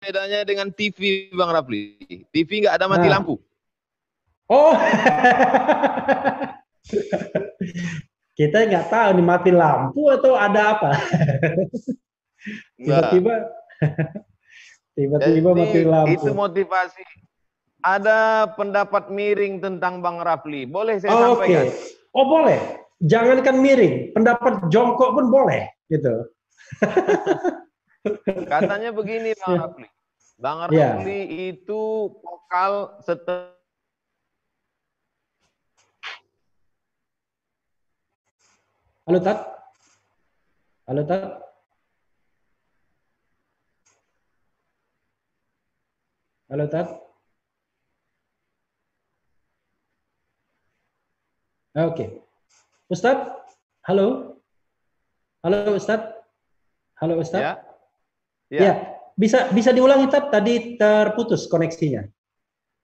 bedanya dengan TV, Bang Rafli? TV nggak ada mati Nah, lampu. oh, kita nggak tahu nih mati lampu atau ada apa. Enggak. Tiba-tiba, tiba-tiba mati Jadi lampu. itu motivasi. Ada pendapat miring tentang Bang Rafli. Boleh saya Oh, sampaikan? oke. Oh, boleh. Jangankan miring, pendapat jongkok pun boleh, gitu. Katanya begini, Bang Ya. Rafli. Bang Ya. Rafli itu vokal setelah Halo, Tat. Halo, Tat. Halo, Tat. Oke. Ustadz, halo. Halo, Ustadz. Halo, Ustadz. ya, Ya, ya. bisa bisa diulangi, Tat. Tadi terputus koneksinya.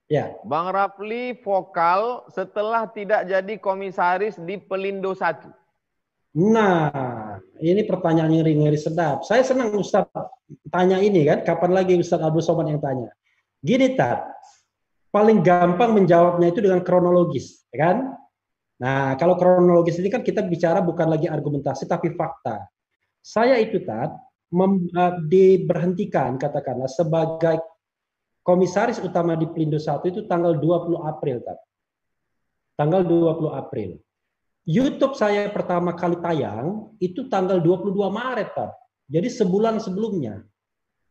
Ya. Bang Rafli vokal setelah tidak jadi komisaris di Pelindo 1. Nah, ini pertanyaan yang ngeri-ngeri sedap. Saya senang Ustadz tanya ini kan. Kapan lagi Ustadz Abdul Somad yang tanya? Gini, Tat. Paling gampang menjawabnya itu dengan kronologis, ya kan? Nah, kalau kronologis ini kan kita bicara bukan lagi argumentasi tapi fakta. Saya itu, Tat, diberhentikan katakanlah sebagai komisaris utama di Pelindo 1 itu tanggal 20 April, Tat. Tanggal 20 April. YouTube saya pertama kali tayang itu tanggal 22 Maret, Pak. Jadi sebulan sebelumnya.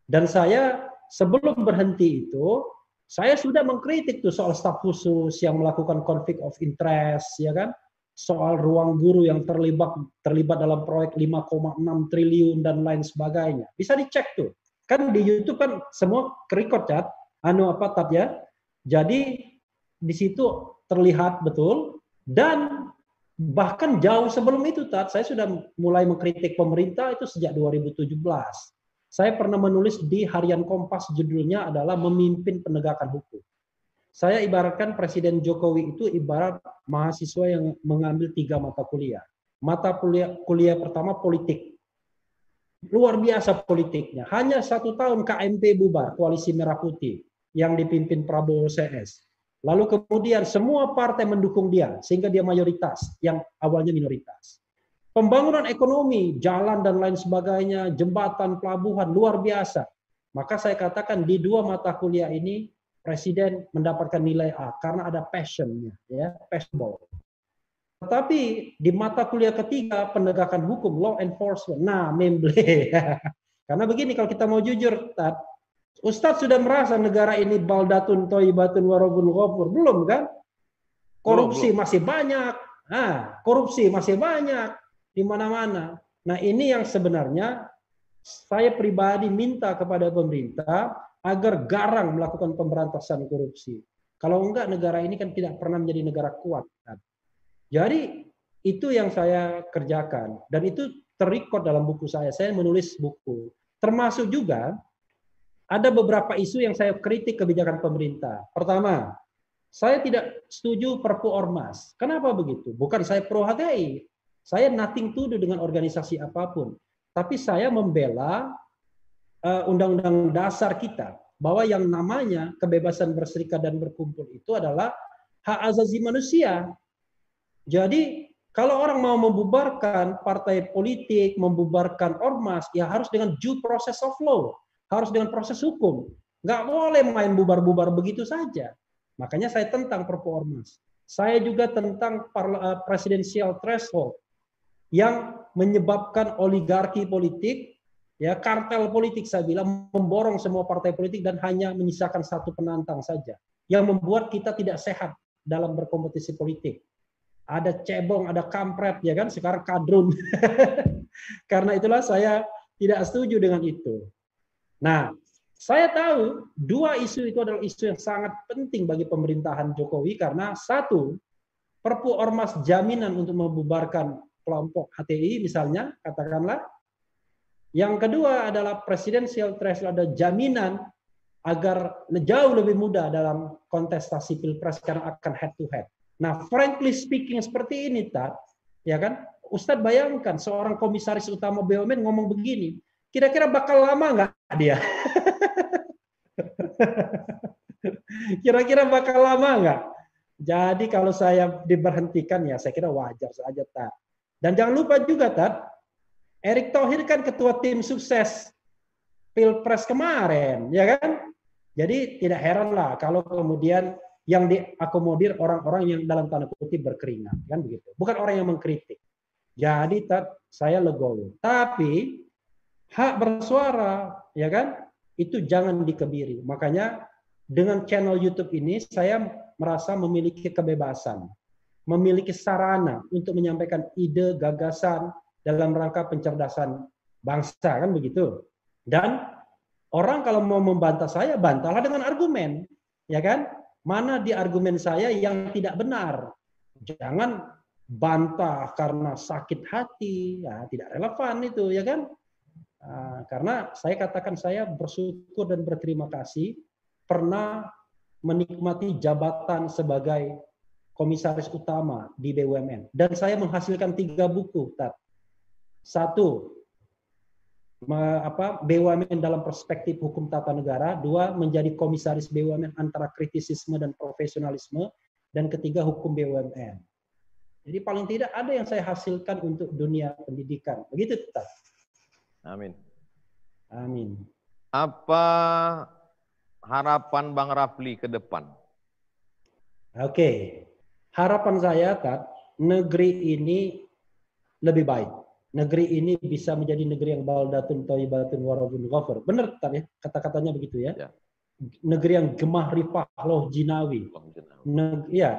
Dan saya sebelum berhenti itu, saya sudah mengkritik tuh soal staf khusus yang melakukan konflik of interest, ya kan? Soal ruang guru yang terlibat dalam proyek 5,6 triliun dan lain sebagainya. Bisa dicek tuh. Kan di YouTube kan semua kerekod, Cat. Tat ya. Jadi di situ terlihat betul. Dan bahkan jauh sebelum itu, Tat, saya sudah mulai mengkritik pemerintah itu sejak 2017. Saya pernah menulis di Harian Kompas, judulnya adalah Memimpin Penegakan Hukum. Saya ibaratkan Presiden Jokowi itu ibarat mahasiswa yang mengambil 3 mata kuliah. Mata kuliah pertama politik. Luar biasa politiknya. Hanya 1 tahun KMP bubar, Koalisi Merah Putih, yang dipimpin Prabowo CS. Lalu kemudian semua partai mendukung dia, sehingga dia mayoritas, yang awalnya minoritas. Pembangunan ekonomi, jalan dan lain sebagainya, jembatan, pelabuhan, luar biasa. Maka saya katakan di 2 mata kuliah ini, Presiden mendapatkan nilai A, karena ada passion-nya, ya, passionable. Tetapi di mata kuliah ketiga, penegakan hukum, law enforcement, nah, memble. Karena begini, kalau kita mau jujur, Ustadz sudah merasa negara ini baldatun toibatun warabun ghafur, belum kan? Korupsi Belum. masih banyak. Nah, korupsi masih banyak di mana-mana. Nah, ini yang sebenarnya saya pribadi minta kepada pemerintah agar garang melakukan pemberantasan korupsi. Kalau enggak, negara ini kan tidak pernah menjadi negara kuat. Jadi itu yang saya kerjakan dan itu terrecord dalam buku saya. Saya menulis buku. Termasuk juga ada beberapa isu yang saya kritik kebijakan pemerintah. Pertama, saya tidak setuju Perpu Ormas. Kenapa begitu? Bukan saya pro HTI. Saya nothing to do dengan organisasi apapun. Tapi saya membela undang-undang dasar kita bahwa yang namanya kebebasan berserikat dan berkumpul itu adalah hak asasi manusia. Jadi kalau orang mau membubarkan partai politik, membubarkan ormas, ya harus dengan due process of law, harus dengan proses hukum. Nggak boleh main bubar-bubar begitu saja. Makanya saya tentang Perpu Ormas. Saya juga tentang presidensial threshold yang menyebabkan oligarki politik, ya kartel politik saya bilang memborong semua partai politik dan hanya menyisakan 1 penantang saja, yang membuat kita tidak sehat dalam berkompetisi politik. Ada cebong, ada kampret, ya kan? Sekarang kadrun. Karena itulah saya tidak setuju dengan itu. Nah, saya tahu 2 isu itu adalah isu yang sangat penting bagi pemerintahan Jokowi karena 1, Perpu Ormas jaminan untuk membubarkan kelompok HTI misalnya, katakanlah. Yang kedua adalah presidensial threshold, ada jaminan agar jauh lebih mudah dalam kontestasi pilpres karena akan head to head. Nah, frankly speaking seperti ini, Tat, ya kan? Ustadz bayangkan seorang komisaris utama BUMN ngomong begini, kira-kira bakal lama nggak dia? Kira-kira bakal lama nggak? Jadi kalau saya diberhentikan ya saya kira wajar saja, Tat. Dan jangan lupa juga, Tat, Erick Thohir kan ketua tim sukses Pilpres kemarin, ya kan? Jadi tidak heran lah kalau kemudian yang diakomodir orang-orang yang dalam tanda kutip berkeringat, kan begitu. Bukan orang yang mengkritik. Jadi saya legowo. Tapi hak bersuara, ya kan? Itu jangan dikebiri. Makanya dengan channel YouTube ini saya merasa memiliki kebebasan, memiliki sarana untuk menyampaikan ide, gagasan dalam rangka pencerdasan bangsa, kan begitu. Dan orang kalau mau membantah saya, bantahlah dengan argumen, ya kan? Mana di argumen saya yang tidak benar. Jangan bantah karena sakit hati, ya tidak relevan itu, ya kan? Karena saya katakan saya bersyukur dan berterima kasih pernah menikmati jabatan sebagai komisaris utama di BUMN. Dan saya menghasilkan 3 buku, Tat. 1, BUMN dalam perspektif hukum tata negara. 2, menjadi komisaris BUMN antara kritisisme dan profesionalisme. Dan 3, hukum BUMN. Jadi paling tidak ada yang saya hasilkan untuk dunia pendidikan. Begitu, Tat. Amin. Amin. Apa harapan Bang Rafli ke depan? Oke. Harapan saya, Tat, negeri ini lebih baik. Negeri ini bisa menjadi negeri yang baldatun thayyibatun warabun ghafur. Benar, Tat, ya? Kata-katanya begitu ya. Negeri yang gemah rifah loh jinawi.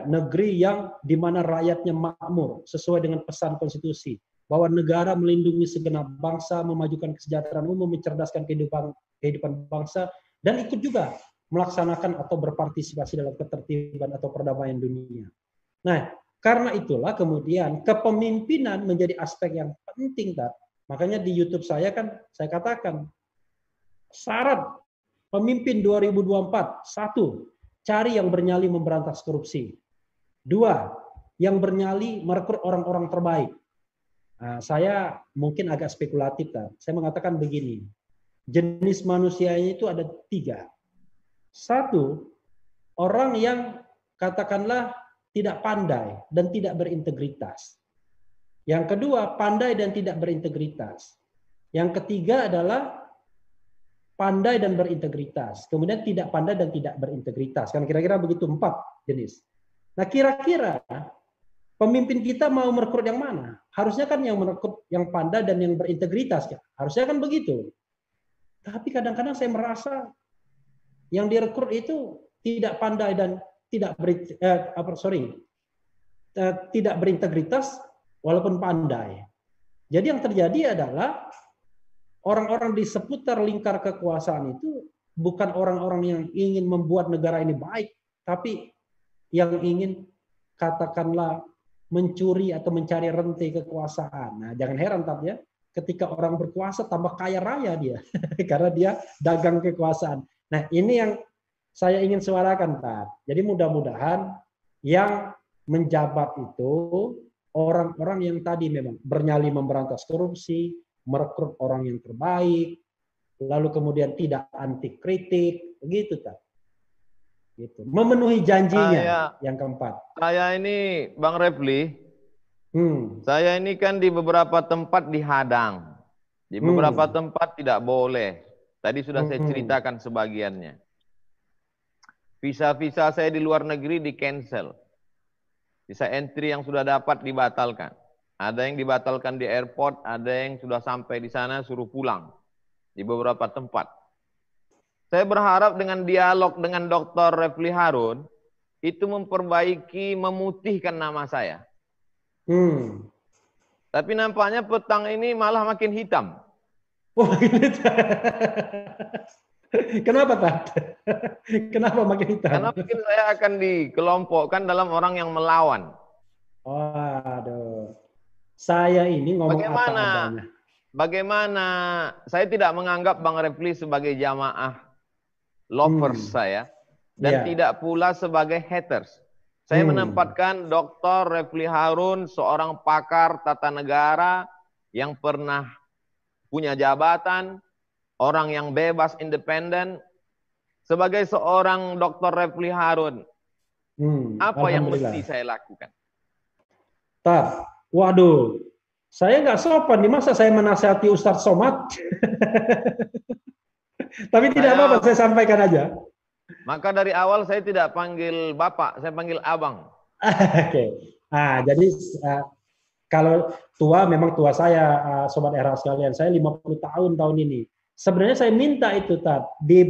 Negeri yang di mana rakyatnya makmur sesuai dengan pesan konstitusi. Bahwa negara melindungi segenap bangsa, memajukan kesejahteraan umum, mencerdaskan kehidupan bangsa, dan ikut juga melaksanakan atau berpartisipasi dalam ketertiban atau perdamaian dunia. Nah, karena itulah kemudian kepemimpinan menjadi aspek yang penting, Tat. Makanya di YouTube saya kan saya katakan syarat pemimpin 2024, 1, cari yang bernyali memberantas korupsi. 2, yang bernyali merekrut orang-orang terbaik. Nah, saya mungkin agak spekulatif, Tat. Saya mengatakan begini, jenis manusianya itu ada 3. 1, orang yang katakanlah tidak pandai dan tidak berintegritas. Yang kedua, pandai dan tidak berintegritas. Yang ketiga adalah pandai dan berintegritas. Kemudian tidak pandai dan tidak berintegritas. Kan kira-kira begitu 4 jenis. Nah, kira-kira pemimpin kita mau merekrut yang mana? Harusnya kan yang merekrut yang pandai dan yang berintegritas. Harusnya kan begitu. Tapi kadang-kadang saya merasa yang direkrut itu tidak pandai dan tidak tidak berintegritas walaupun pandai. Jadi yang terjadi adalah orang-orang di seputar lingkar kekuasaan itu bukan orang-orang yang ingin membuat negara ini baik, tapi yang ingin katakanlah mencuri atau mencari rantai kekuasaan. Nah, jangan heran, Tat, ya, ketika orang berkuasa tambah kaya raya dia karena dia dagang kekuasaan. Nah, ini yang saya ingin suarakan, Tat. Jadi mudah-mudahan yang menjabat itu orang-orang yang tadi memang bernyali memberantas korupsi, merekrut orang yang terbaik, lalu kemudian tidak anti kritik, begitu, Tat. Gitu. Memenuhi janjinya yang keempat. Saya ini Bang Refli, saya ini kan di beberapa tempat dihadang, di beberapa tempat tidak boleh. Tadi sudah saya ceritakan sebagiannya. Visa-visa saya di luar negeri di cancel. Visa entry yang sudah dapat dibatalkan. Ada yang dibatalkan di airport, ada yang sudah sampai di sana suruh pulang di beberapa tempat. Saya berharap dengan dialog dengan Dr. Refli Harun itu memperbaiki, memutihkan nama saya. Tapi nampaknya petang ini malah makin hitam. Oh, kenapa, Tat? Kenapa makin hitam? Karena mungkin saya akan dikelompokkan dalam orang yang melawan. Waduh. Saya ini ngomong apa adanya. Bagaimana saya tidak menganggap Bang Refli sebagai jamaah lovers saya dan tidak pula sebagai haters. Saya menempatkan Dr. Refli Harun seorang pakar tata negara yang pernah punya jabatan, orang yang bebas, independen. sebagai seorang Dr. Refli Harun, apa yang mesti saya lakukan? Waduh, saya nggak sopan nih, masa saya menasihati Ustadz Somad? Tapi tidak apa-apa, saya sampaikan aja. Maka dari awal saya tidak panggil Bapak, saya panggil Abang. Oke. Nah, jadi kalau tua, memang tua saya, Sobat Era sekalian. Saya 50 tahun ini. Sebenarnya saya minta itu, di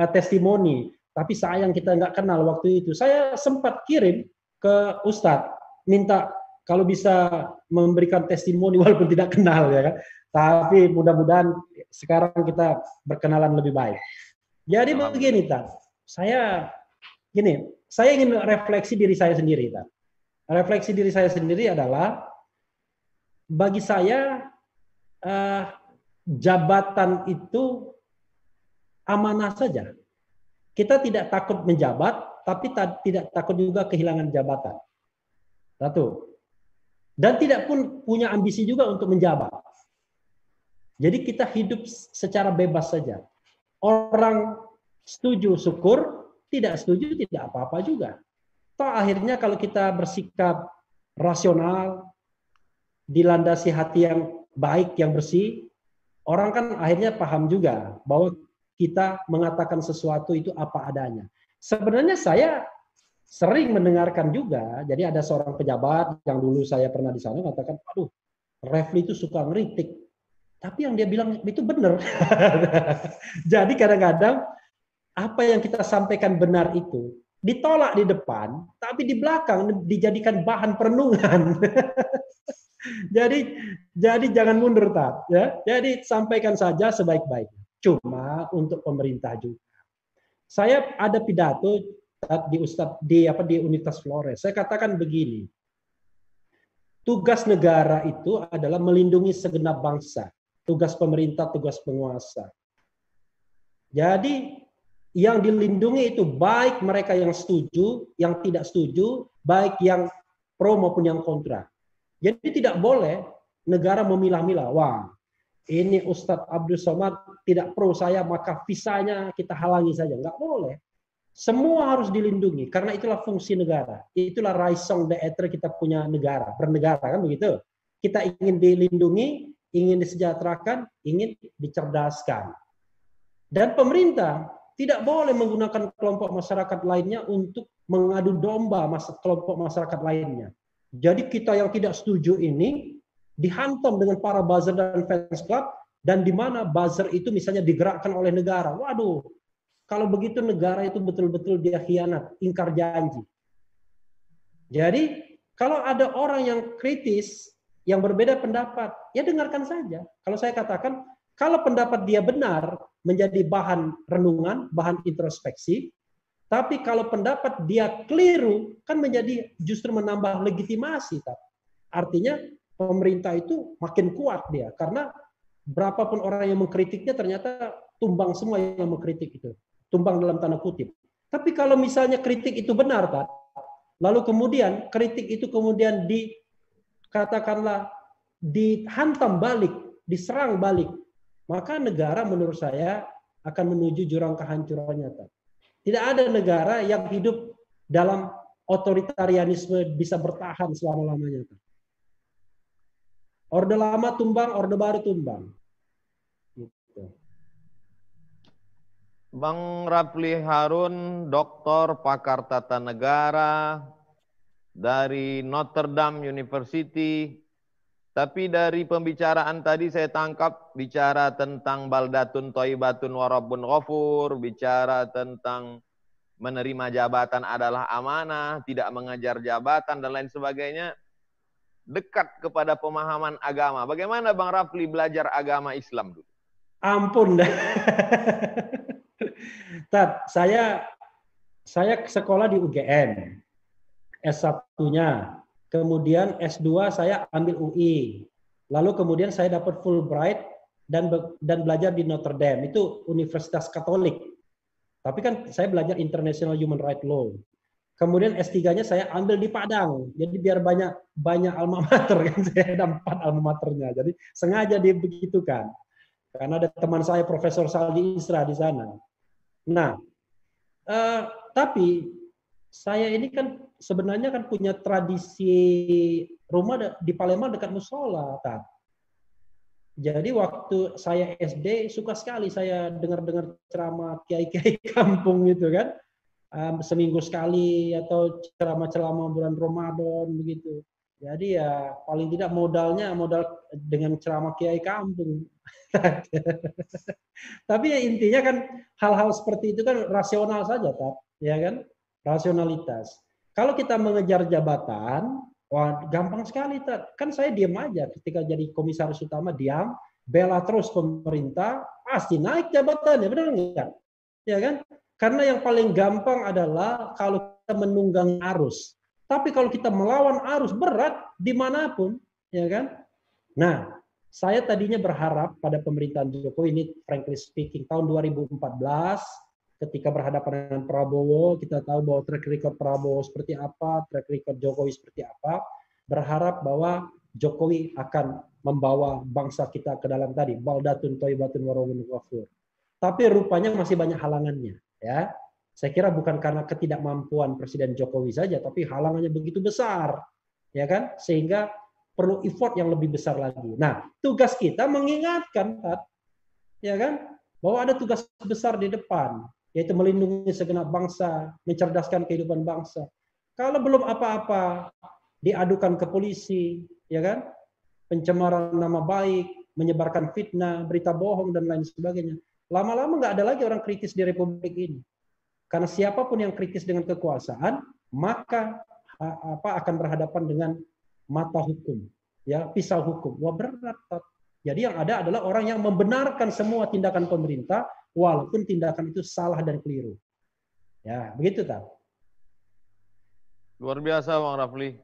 testimoni. Tapi sayang kita nggak kenal waktu itu. Saya sempat kirim ke Ustadz, minta kalau bisa memberikan testimoni walaupun tidak kenal, ya kan. Tapi mudah-mudahan sekarang kita berkenalan lebih baik. Jadi begini, saya ingin refleksi diri saya sendiri, Refleksi diri saya sendiri adalah, bagi saya jabatan itu amanah saja. Kita tidak takut menjabat, tapi tidak takut juga kehilangan jabatan. Satu. Dan tidak pun punya ambisi juga untuk menjabat. Jadi kita hidup secara bebas saja. Orang setuju syukur, tidak setuju tidak apa-apa juga. Toh akhirnya kalau kita bersikap rasional, dilandasi hati yang baik, yang bersih, orang kan akhirnya paham juga bahwa kita mengatakan sesuatu itu apa adanya. Sebenarnya saya sering mendengarkan juga, jadi ada seorang pejabat yang dulu saya pernah di sana mengatakan, aduh, Refli itu suka ngeritik. Tapi yang dia bilang itu benar. Jadi kadang-kadang apa yang kita sampaikan benar itu ditolak di depan, tapi di belakang dijadikan bahan perenungan. Jadi jangan mundur, ya. Jadi sampaikan saja sebaik-baiknya. Cuma untuk pemerintah juga. Saya ada pidato di Universitas Flores. Saya katakan begini. Tugas negara itu adalah melindungi segenap bangsa. Tugas pemerintah, tugas penguasa. Jadi yang dilindungi itu baik mereka yang setuju, yang tidak setuju, baik yang pro maupun yang kontra. Jadi tidak boleh negara memilah-milah. Wah, ini Ustadz Abdul Somad tidak pro saya, maka visanya kita halangi saja. Nggak boleh. Semua harus dilindungi, karena itulah fungsi negara. Itulah raison d'être kita punya negara, bernegara, kan begitu. Kita ingin dilindungi, ingin disejahterakan, ingin dicerdaskan. Dan pemerintah tidak boleh menggunakan kelompok masyarakat lainnya untuk mengadu domba kelompok masyarakat lainnya. Jadi kita yang tidak setuju ini dihantam dengan para buzzer dan fans club, dan di mana buzzer itu misalnya digerakkan oleh negara. Waduh, kalau begitu negara itu betul-betul dia khianat, ingkar janji. Jadi kalau ada orang yang kritis, yang berbeda pendapat, ya dengarkan saja. Kalau saya katakan, kalau pendapat dia benar, menjadi bahan renungan, bahan introspeksi. Tapi kalau pendapat dia keliru, kan menjadi justru menambah legitimasi. Artinya pemerintah itu makin kuat dia. Karena berapapun orang yang mengkritiknya, ternyata tumbang semua yang mengkritik itu. Tumbang dalam tanda kutip. Tapi kalau misalnya kritik itu benar, lalu kemudian kritik itu kemudian katakanlah dihantam balik, diserang balik, maka negara menurut saya akan menuju jurang kehancurannya. Tidak ada negara yang hidup dalam otoritarianisme bisa bertahan selama-lamanya. Orde lama tumbang, orde baru tumbang. Gitu. Bang Refli Harun, doktor pakar tata negara dari Notre Dame University. Tapi dari pembicaraan tadi saya tangkap bicara tentang baldatun thayyibatun wa rabbun ghafur, bicara tentang menerima jabatan adalah amanah, tidak mengejar jabatan dan lain sebagainya, dekat kepada pemahaman agama. Bagaimana Bang Refli belajar agama Islam dulu? Ampun dah. Saya sekolah di UGM, S1-nya. Kemudian S2 saya ambil UI. Lalu kemudian saya dapat Fulbright dan belajar di Notre Dame. Itu Universitas Katolik. Tapi kan saya belajar International Human Rights Law. Kemudian S3-nya saya ambil di Padang. Jadi biar banyak alma mater kan, saya ada 4 alma maternya. Jadi sengaja dibegitukan. Karena ada teman saya Profesor Saldi Isra di sana. Nah, Tapi saya ini kan sebenarnya kan punya tradisi rumah di Palembang dekat musola, Tat. Jadi waktu saya SD suka sekali saya dengar-dengar ceramah kiai-kiai kampung gitu kan, seminggu sekali atau ceramah-ceramah bulan Ramadan begitu. Jadi ya paling tidak modalnya modal dengan ceramah kiai kampung. Tapi ya intinya kan hal-hal seperti itu kan rasional saja, Tat, ya kan? Rasionalitas. Kalau kita mengejar jabatan, wah gampang sekali, Tat. Kan saya diam aja ketika jadi komisaris utama, diam, bela terus pemerintah, pasti naik jabatannya, benar enggak? Ya kan? Karena yang paling gampang adalah kalau kita menunggang arus. Tapi kalau kita melawan arus berat dimanapun, ya kan? Nah, saya tadinya berharap pada pemerintahan Jokowi ini, frankly speaking, tahun 2014 ketika berhadapan dengan Prabowo, kita tahu bahwa track record Prabowo seperti apa, track record Jokowi seperti apa, berharap bahwa Jokowi akan membawa bangsa kita ke dalam tadi, baldatun thayyibatun wa rabbun ghafur. Tapi rupanya masih banyak halangannya, ya. Saya kira bukan karena ketidakmampuan Presiden Jokowi saja, tapi halangannya begitu besar, ya kan? Sehingga perlu effort yang lebih besar lagi. Nah, tugas kita mengingatkan, ya kan, bahwa ada tugas besar di depan, yaitu melindungi segenap bangsa, mencerdaskan kehidupan bangsa. Kalau belum apa-apa diadukan ke polisi, ya kan, pencemaran nama baik, menyebarkan fitnah, berita bohong dan lain sebagainya. Lama-lama nggak ada lagi orang kritis di Republik ini. Karena siapapun yang kritis dengan kekuasaan, maka akan berhadapan dengan mata hukum, ya, pisau hukum. Wah, berat. Jadi yang ada adalah orang yang membenarkan semua tindakan pemerintah walaupun tindakan itu salah dan keliru. Ya, begitu, Tat. Luar biasa Bang Rafli.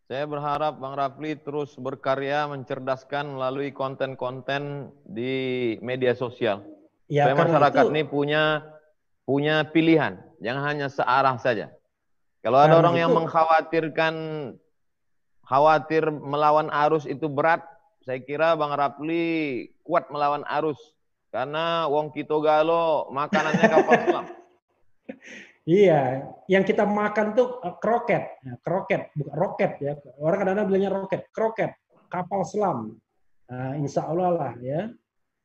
Saya berharap Bang Rafli terus berkarya mencerdaskan melalui konten-konten di media sosial. Ya, supaya masyarakat ini punya pilihan, jangan hanya searah saja. Kalau ada orang yang khawatir melawan arus itu berat, saya kira Bang Rafli kuat melawan arus. Karena wong Kito Galo makanannya kapal selam. Iya, yang kita makan tuh kroket, bukan roket ya. Orang kadang-kadang bilangnya kroket, kapal selam. Nah, insya Allah lah ya.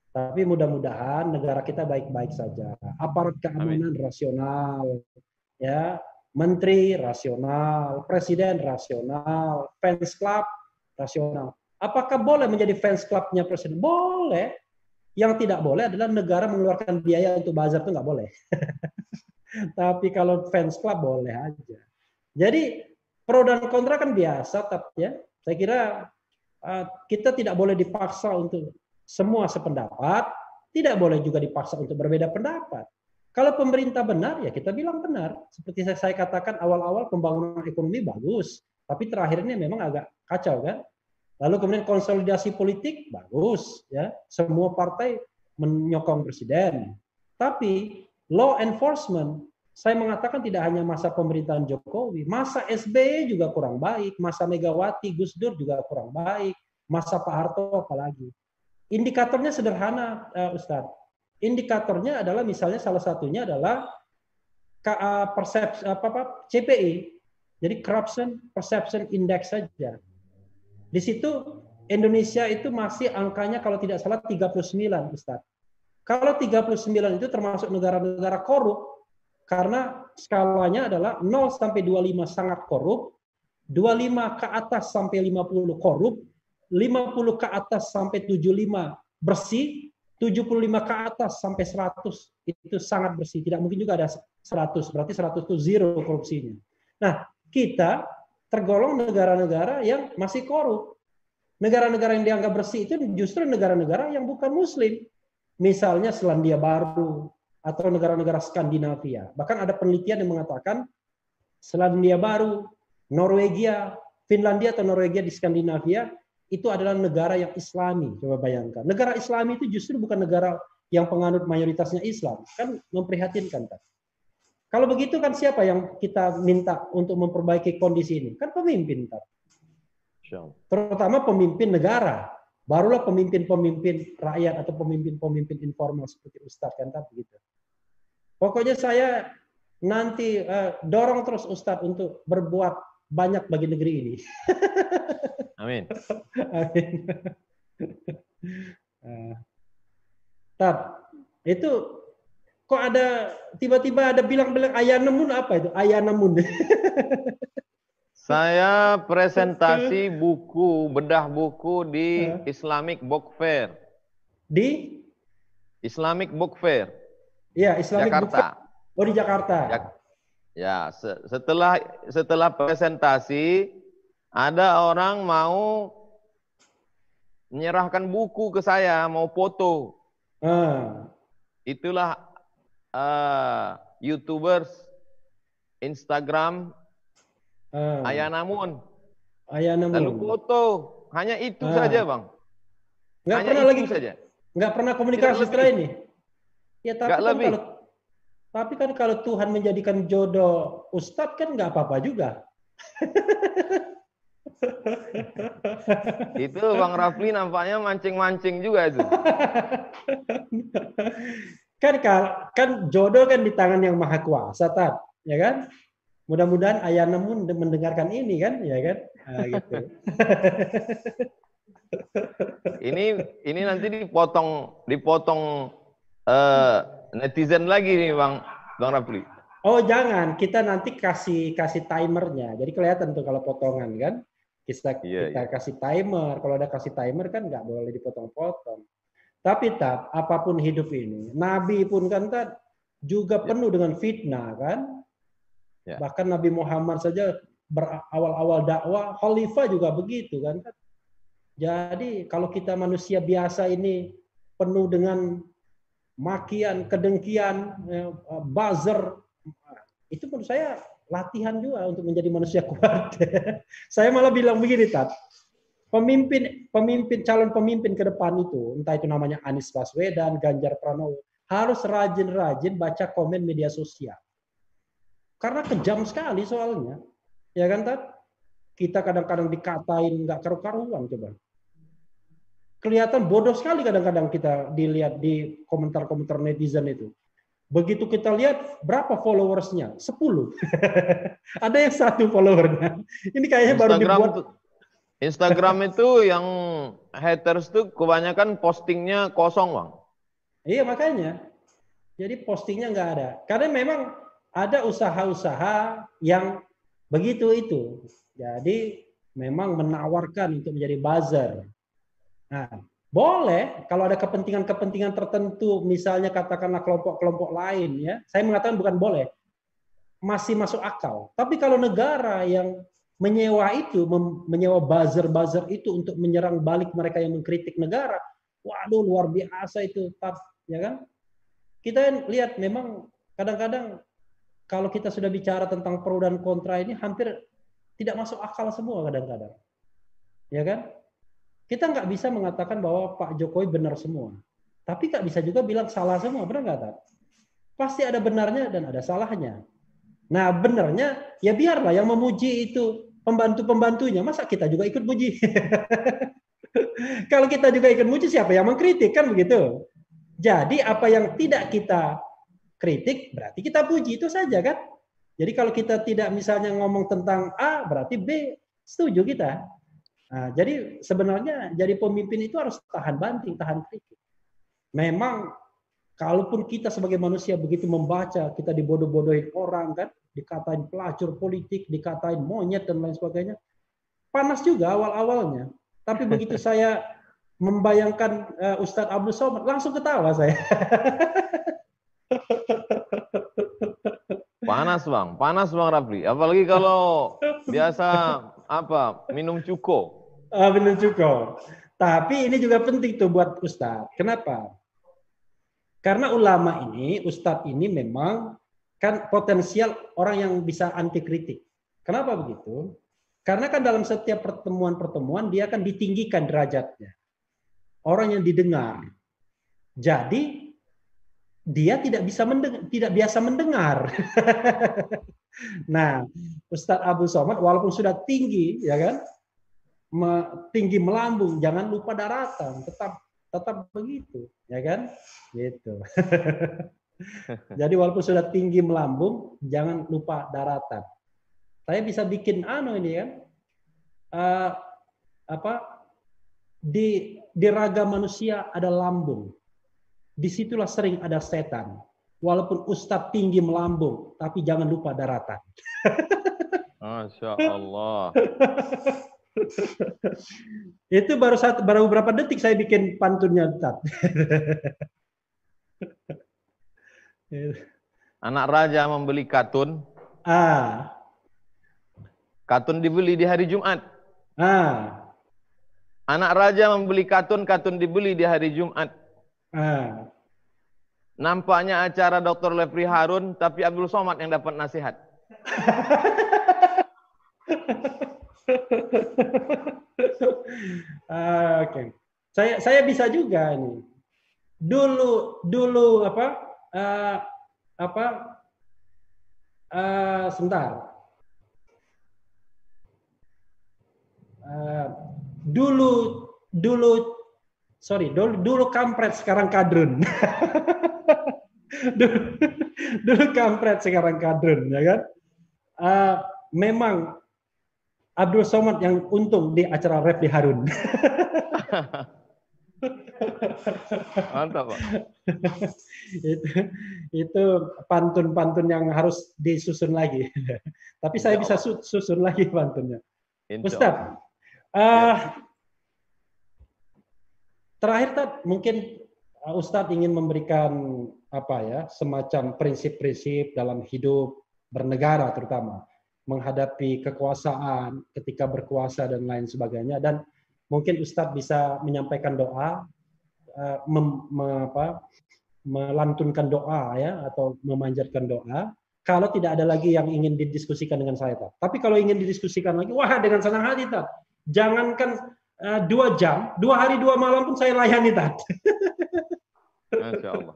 Tapi mudah-mudahan negara kita baik-baik saja. Aparat keamanan rasional, ya, menteri rasional, presiden rasional, fans club rasional. Apakah boleh menjadi fans clubnya presiden? Boleh. Yang tidak boleh adalah negara mengeluarkan biaya untuk bazar, itu nggak boleh. Tapi kalau fans club boleh aja. Jadi pro dan kontra kan biasa, tapi ya saya kira kita tidak boleh dipaksa untuk semua sependapat, tidak boleh juga dipaksa untuk berbeda pendapat. Kalau pemerintah benar, ya kita bilang benar. Seperti saya katakan awal-awal pembangunan ekonomi bagus, tapi terakhirnya memang agak kacau kan. Lalu kemudian konsolidasi politik bagus, ya semua partai menyokong presiden. Tapi law enforcement, saya mengatakan tidak hanya masa pemerintahan Jokowi, masa SBY juga kurang baik, masa Megawati, Gus Dur juga kurang baik, masa Pak Harto apalagi. Indikatornya sederhana, Ustadz. Indikatornya adalah misalnya salah satunya adalah persepsi CPI, jadi Corruption Perception Index saja. Di situ Indonesia itu masih angkanya kalau tidak salah 39, Ustadz. Kalau 39 itu termasuk negara-negara korup, karena skalanya adalah 0 sampai 25 sangat korup, 25 ke atas sampai 50 korup, 50 ke atas sampai 75 bersih, 75 ke atas sampai 100 itu sangat bersih. Tidak mungkin juga ada 100, berarti 100 itu zero korupsinya. Nah, kita tergolong negara-negara yang masih korup. Negara-negara yang dianggap bersih itu justru negara-negara yang bukan muslim. Misalnya Selandia Baru atau negara-negara Skandinavia. Bahkan ada penelitian yang mengatakan Selandia Baru, Norwegia, Finlandia atau Norwegia di Skandinavia itu adalah negara yang Islami. Coba bayangkan. Negara Islami itu justru bukan negara yang penganut mayoritasnya Islam. Kan memprihatinkan kan. Kalau begitu kan siapa yang kita minta untuk memperbaiki kondisi ini? Kan pemimpin kan. Terutama pemimpin negara. Barulah pemimpin-pemimpin rakyat atau pemimpin-pemimpin informal seperti Ustadz kan begitu. Pokoknya saya nanti dorong terus Ustadz untuk berbuat banyak bagi negeri ini. Amin. Amin. Tab, itu kok ada tiba-tiba ada bilang-bilang Ayanemun, apa itu? Ayanemun. Saya presentasi buku, bedah buku di Islamic Book Fair. Di? Islamic Book Fair. Ya, Islamic Book Fair. Oh, di Jakarta. Ya, setelah presentasi, ada orang mau menyerahkan buku ke saya, mau foto. Itulah YouTubers, Instagram, Ayanamun. Lalu foto, hanya itu saja, Bang. Nggak hanya pernah itu lagi saja. Nggak pernah komunikasi setelah ini. Ya, tapi kan kalau Tuhan menjadikan jodoh Ustadz kan nggak apa-apa juga. Itu Bang Rafli nampaknya mancing-mancing juga itu. kan jodoh kan di tangan yang maha kuasa, Tat, ya kan? Mudah-mudahan Ayanemun mendengarkan ini kan, ya kan? Nah, gitu. ini nanti dipotong netizen lagi nih Bang Rafli. Oh, jangan, kita nanti kasih timernya. Jadi kelihatan tuh kalau potongan kan. Kita kasih timer. Kalau ada kasih timer kan nggak boleh dipotong-potong. Tapi Tat, apapun hidup ini, Nabi pun kan Tat juga penuh dengan fitnah kan. Bahkan Nabi Muhammad saja berawal-awal dakwah, khalifah juga begitu kan. Jadi kalau kita manusia biasa ini penuh dengan makian, kedengkian, buzzer, itu menurut saya latihan juga untuk menjadi manusia kuat. Saya malah bilang begini, Tat. Calon pemimpin ke depan itu, entah itu namanya Anies Baswedan, Ganjar Pranowo, harus rajin-rajin baca komen media sosial. Karena kejam sekali soalnya. Ya kan, Tat? Kita kadang-kadang dikatain nggak karu-karuan, coba. Kelihatan bodoh sekali kadang-kadang kita dilihat di komentar-komentar netizen itu. Begitu kita lihat berapa followersnya? 10. Ada yang 1 followernya. Ini kayaknya baru dibuat. Instagram itu yang haters tuh kebanyakan postingnya kosong, Bang. Iya, makanya. Jadi postingnya nggak ada. Karena memang ada usaha-usaha yang begitu itu. Jadi memang menawarkan untuk menjadi buzzer. Nah, boleh kalau ada kepentingan-kepentingan tertentu, misalnya katakanlah kelompok-kelompok lain, ya. Saya mengatakan bukan boleh, masih masuk akal. Tapi kalau negara yang menyewa buzzer itu untuk menyerang balik mereka yang mengkritik negara, waduh luar biasa itu, ya kan? Kita lihat memang kadang-kadang kalau kita sudah bicara tentang pro dan kontra ini hampir tidak masuk akal semua kadang-kadang, ya kan? Kita nggak bisa mengatakan bahwa Pak Jokowi benar semua. Tapi nggak bisa juga bilang salah semua, benar nggak, Tat? Pasti ada benarnya dan ada salahnya. Nah, benarnya ya biarlah yang memuji itu pembantu-pembantunya. Masa kita juga ikut muji? Kalau kita juga ikut muji, siapa yang mengkritik? Kan begitu. Jadi apa yang tidak kita kritik, berarti kita puji. Itu saja kan? Jadi kalau kita tidak misalnya ngomong tentang A, berarti B. Setuju kita. Nah, jadi sebenarnya jadi pemimpin itu harus tahan banting, tahan kritik. Memang kalaupun kita sebagai manusia begitu membaca, kita dibodoh-bodohin orang kan, dikatain pelacur politik, dikatain monyet dan lain sebagainya. Panas juga awal-awalnya. Tapi begitu saya membayangkan Ustadz Abdul Somad, langsung ketawa saya. Panas Bang Rafli. Apalagi kalau biasa minum cuko. Minum cuko. Tapi ini juga penting tuh buat Ustadz. Kenapa? Karena ulama ini, Ustadz ini memang kan potensial orang yang bisa anti kritik. Kenapa begitu? Karena kan dalam setiap pertemuan-pertemuan dia akan ditinggikan derajatnya. Orang yang didengar. Jadi dia tidak biasa mendengar. Nah, Ustadz Abdul Somad walaupun sudah tinggi, ya kan, tinggi melambung, jangan lupa daratan, tetap begitu, ya kan, gitu. Jadi walaupun sudah tinggi melambung, jangan lupa daratan. Saya bisa bikin ini kan, apa di raga manusia ada lambung. Disitulah sering ada setan. Walaupun ustadz tinggi melambung, tapi jangan lupa daratan. Masya Allah. Itu baru berapa detik saya bikin pantunnya, Ustadz. Anak raja membeli katun. Katun dibeli di hari Jumat. Anak raja membeli katun, katun dibeli di hari Jumat. Nampaknya acara Dr. Lefri Harun, tapi Abdul Somad yang dapat nasihat. Oke. Saya bisa juga ini. Dulu sebentar. Dulu kampret sekarang kadrun. dulu kampret sekarang kadrun, ya kan? Memang Abdul Somad yang untung di acara Refli Harun. Mantap, Pak. itu pantun-pantun yang harus disusun lagi. Tapi saya bisa susun lagi pantunnya. Ustaz, terakhir mungkin Ustadz ingin memberikan semacam prinsip-prinsip dalam hidup bernegara, terutama menghadapi kekuasaan ketika berkuasa dan lain sebagainya, dan mungkin Ustadz bisa menyampaikan doa, melantunkan doa ya, atau memanjatkan doa. Kalau tidak ada lagi yang ingin didiskusikan dengan saya, tapi kalau ingin didiskusikan lagi, wah, dengan senang hati, jangankan 2 jam, 2 hari 2 malam pun saya layani, Masya Allah.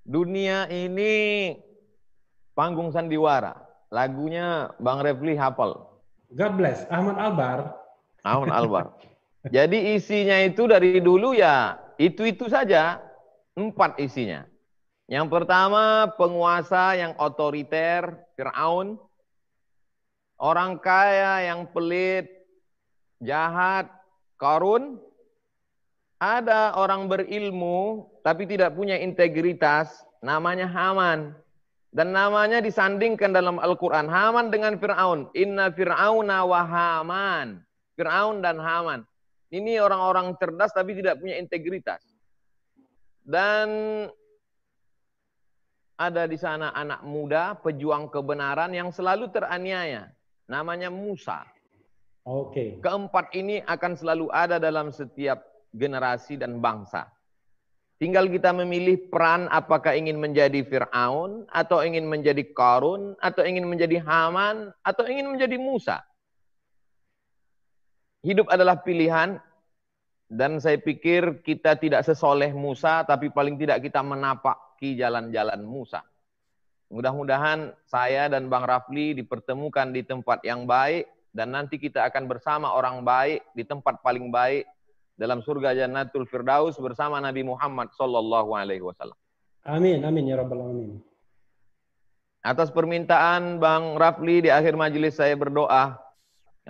Dunia ini panggung sandiwara. Lagunya Bang Refli hafal. God bless. Ahmad Albar. Ahmad Albar. Jadi isinya itu dari dulu ya itu saja. 4 isinya. Yang pertama, penguasa yang otoriter, Fir'aun. Orang kaya yang pelit, jahat, Qarun. Ada orang berilmu tapi tidak punya integritas, namanya Haman. Dan namanya disandingkan dalam Al-Quran. Haman dengan Fir'aun. Inna Fir'auna wa Haman. Fir'aun dan Haman. Ini orang-orang cerdas tapi tidak punya integritas. Dan ada di sana anak muda, pejuang kebenaran yang selalu teraniaya. Namanya Musa. Oke. Keempat ini akan selalu ada dalam setiap generasi dan bangsa. Tinggal kita memilih peran, apakah ingin menjadi Fir'aun, atau ingin menjadi Qarun, atau ingin menjadi Haman, atau ingin menjadi Musa. Hidup adalah pilihan, dan saya pikir kita tidak sesoleh Musa, tapi paling tidak kita menapaki jalan-jalan Musa. Mudah-mudahan saya dan Bang Rafli dipertemukan di tempat yang baik, dan nanti kita akan bersama orang baik di tempat paling baik, dalam surga Jannatul Firdaus bersama Nabi Muhammad sallallahu alaihi wasallam. Amin, amin ya rabbal alamin. Atas permintaan Bang Rafli di akhir majelis saya berdoa.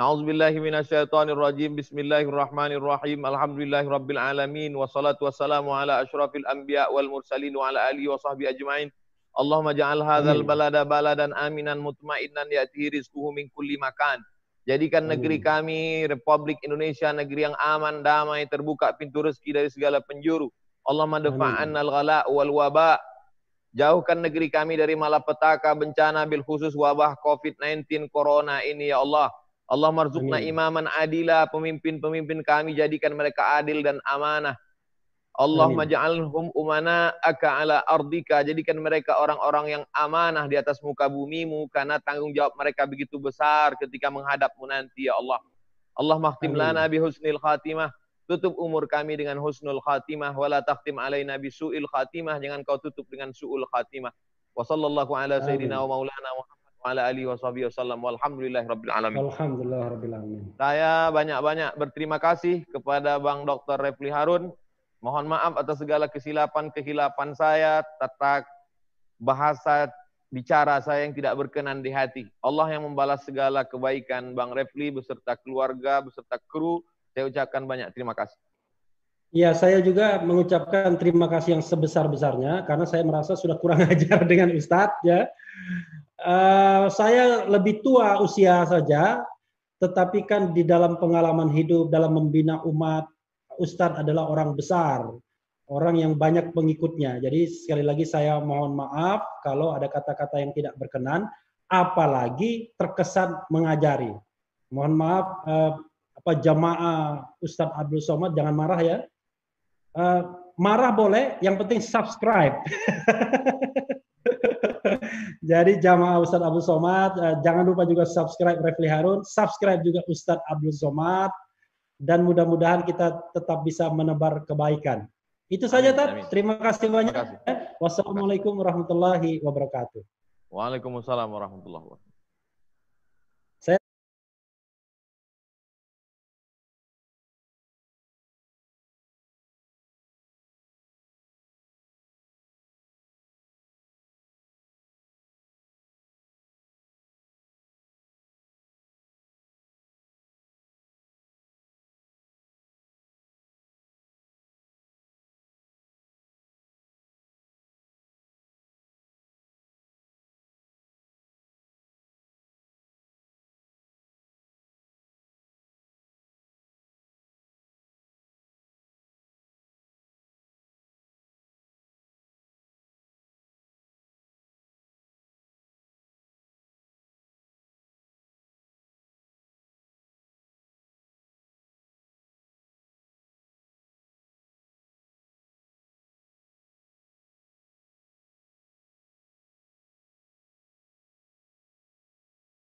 A'udzubillahi minasyaitonirrajim. Bismillahirrahmanirrahim. Alhamdulillahirabbil alamin wassalatu wassalamu ala asyrafil anbiya wal mursalin wa ala alihi washabbihi ajmain. Allahumma ja'al hadzal balada baladan aminan mutmainnan ya'tihi rizquhu min kulli makan. Jadikan negeri kami, Republik Indonesia, negeri yang aman, damai, terbuka pintu rezeki dari segala penjuru. Allahumma dafa'anna al-ghala' wal waba. Jauhkan negeri kami dari malapetaka, bencana, bil khusus wabah COVID-19, Corona ini ya Allah. Allah marzuqna imaman adila, pemimpin-pemimpin kami jadikan mereka adil dan amanah. Allahumma ja'alhum umana'aka ala ardika, jadikan mereka orang-orang yang amanah di atas muka bumimu, karena tanggung jawab mereka begitu besar ketika menghadapmu nanti ya Allah. Allah makhtim lana bi husnil khatimah, tutup umur kami dengan husnul khatimah, wala takhtim alaina bi su'il khatimah, jangan kau tutup dengan su'ul khatimah. Wa sallallahu ala sayyidina wa maulana Muhammad wa ala alihi wa sahbihi wasallam, walhamdulillahi rabbil alamin. Alhamdulillah rabbil alamin. Saya banyak-banyak berterima kasih kepada Bang Dr. Refli Harun Mohon maaf atas segala kesilapan-kehilapan saya, tata bahasa bicara saya yang tidak berkenan di hati. Allah yang membalas segala kebaikan Bang Refli beserta keluarga, beserta kru. Saya ucapkan banyak terima kasih. Ya, saya juga mengucapkan terima kasih yang sebesar-besarnya karena saya merasa sudah kurang ajar dengan Ustadz ya. Saya lebih tua usia saja, tetapi kan di dalam pengalaman hidup, dalam membina umat, Ustadz adalah orang besar, orang yang banyak pengikutnya. Jadi sekali lagi saya mohon maaf kalau ada kata-kata yang tidak berkenan, apalagi terkesan mengajari. Mohon maaf, jamaah Ustadz Abdul Somad jangan marah ya. Marah boleh, yang penting subscribe. Jadi jamaah Ustadz Abdul Somad, jangan lupa juga subscribe Refli Harun, subscribe juga Ustadz Abdul Somad, dan mudah-mudahan kita tetap bisa menebar kebaikan. Itu saja, Tat. Terima kasih banyak. Wassalamualaikum warahmatullahi wabarakatuh. Waalaikumsalam warahmatullahi wabarakatuh.